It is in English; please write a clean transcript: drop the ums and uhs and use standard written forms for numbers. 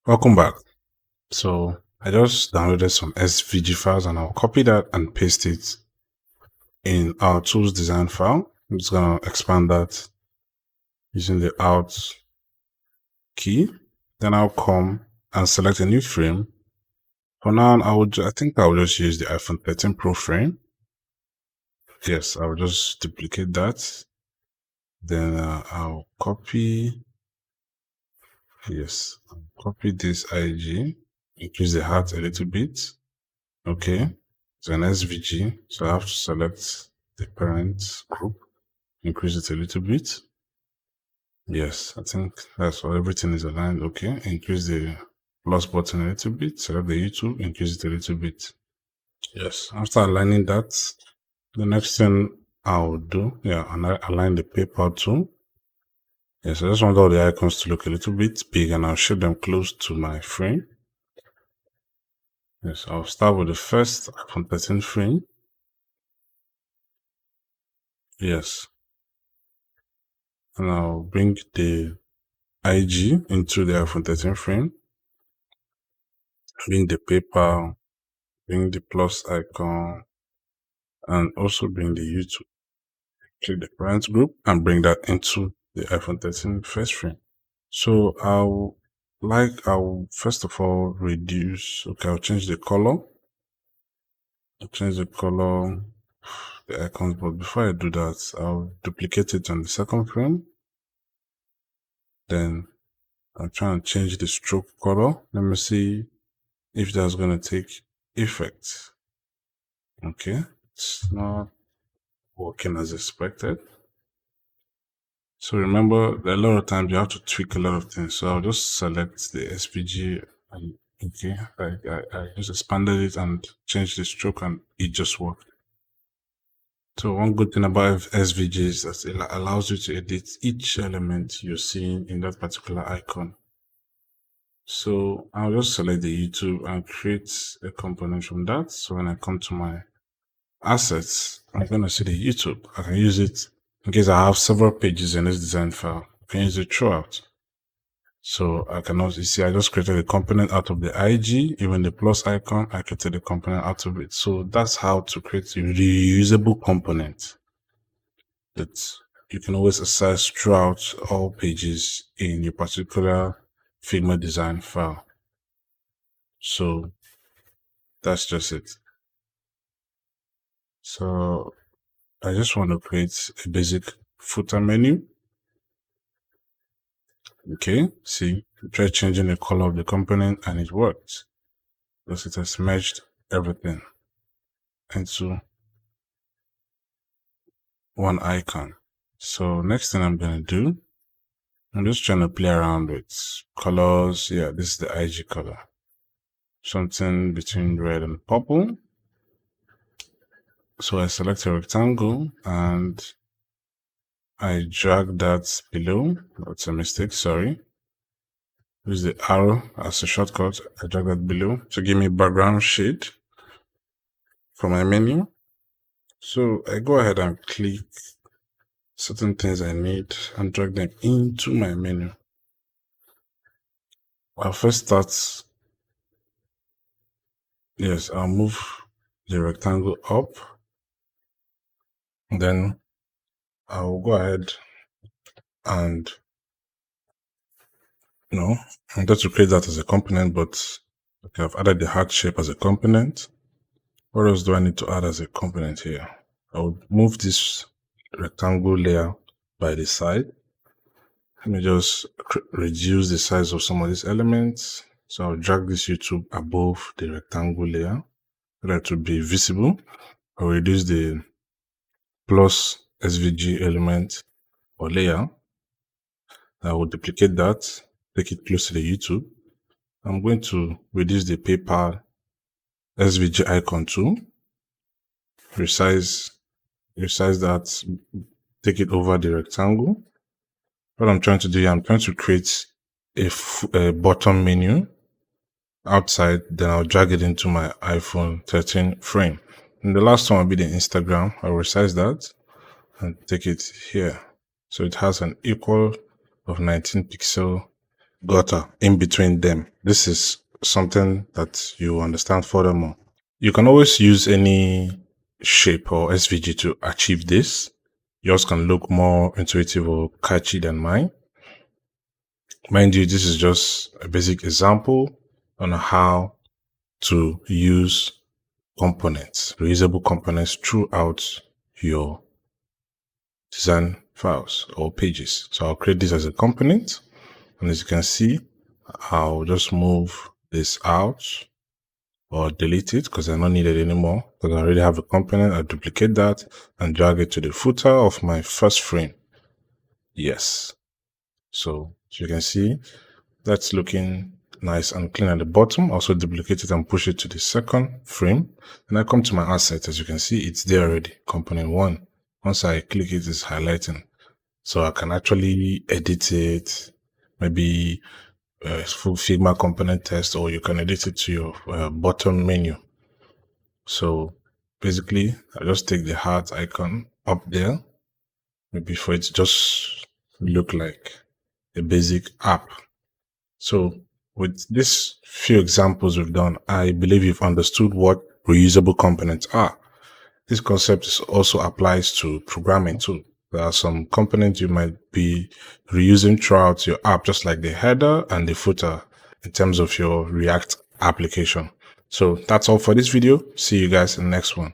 Welcome back. So I just downloaded some SVG files and I'll copy that and paste it in our tools design file. I'm just gonna expand that using the Alt key. Then I'll come and select a new frame. For now, I think I'll just use the iPhone 13 Pro frame. Yes, I'll just duplicate that. Then I'll copy. Yes, I'll copy this IG, increase the height a little bit. Okay, it's an SVG, so I have to select the parent group, increase it a little bit. Yes, I think that's all. Everything is aligned. Okay, increase the plus button a little bit, select the YouTube, increase it a little bit. Yes, after aligning that, the next thing I'll do, and I align the paper too. Yes, I just want all the icons to look a little bit big and I'll shift them close to my frame. Yes, I'll start with the first iPhone 13 frame. Yes. And I'll bring the IG into the iPhone 13 frame. Bring the paper, bring the plus icon, and also bring the YouTube. Click the parent group and bring that into the iPhone 13 first frame. So I'll first of all reduce, I'll change the color. I'll change the color, the icons, but before I do that, I'll duplicate it on the second frame. Then I'm trying to change the stroke color. Let me see if that's going to take effect. Okay, it's not working as expected. So remember, a lot of times you have to tweak a lot of things. So I'll just select the SVG and okay, I just expanded it and changed the stroke and it just worked. So one good thing about SVG is that it allows you to edit each element you're seeing in that particular icon. So I'll just select the YouTube and create a component from that. So when I come to my assets, I'm going to see the YouTube. I can use it in case I have several pages in this design file. I can use it throughout. So I can also see I just created a component out of the IG, even the plus icon, I created a component out of it. So that's how to create a reusable component that you can always access throughout all pages in your particular Figma design file. So that's just it. So I just want to create a basic footer menu. Okay, see, try changing the color of the component and it worked because it has merged everything into one icon. So next thing I'm going to do, I'm just trying to play around with colors. Yeah, this is the IG color. Something between red and purple. So I select a rectangle and I drag that below. That's a mistake, sorry. Use the arrow as a shortcut. I drag that below to give me background shade for my menu. So I go ahead and click certain things I need and drag them into my menu. I'll first start. Yes, I'll move the rectangle up. Then I'll go ahead and I wanted to create that as a component, but okay, I've added the heart shape as a component. What else do I need to add as a component here? I would move this rectangle layer by the side. Let me just reduce the size of some of these elements. So I'll drag this YouTube above the rectangle layer so that to be visible. I'll reduce the plus SVG element or layer. I will duplicate that, take it close to the YouTube. I'm going to reduce the paper SVG icon too. Resize that, take it over the rectangle. What I'm trying to do here, I'm trying to create a bottom menu outside, then I'll drag it into my iPhone 13 frame. And the last one will be the Instagram. I'll resize that and take it here. So it has an equal of 19 pixel gutter in between them. This is something that you understand furthermore. You can always use any shape or SVG to achieve this. Yours can look more intuitive or catchy than mine. Mind you, this is just a basic example on how to use components, reusable components throughout your design files or pages. So I'll create this as a component. And as you can see, I'll just move this out or delete it because I don't need it anymore because I already have a component. I'll duplicate that and drag it to the footer of my first frame. Yes. So as you can see, that's looking nice and clean at the bottom. Also duplicate it and push it to the second frame. And I come to my asset. As you can see, it's there already. Component 1. Once I click it, it's highlighting. So I can actually edit it, maybe full Figma component test, or you can edit it to your bottom menu. So basically, I just take the heart icon up there, maybe for it to just look like a basic app. So with these few examples we've done, I believe you've understood what reusable components are. This concept also applies to programming too. There are some components you might be reusing throughout your app, just like the header and the footer in terms of your React application. So that's all for this video. See you guys in the next one.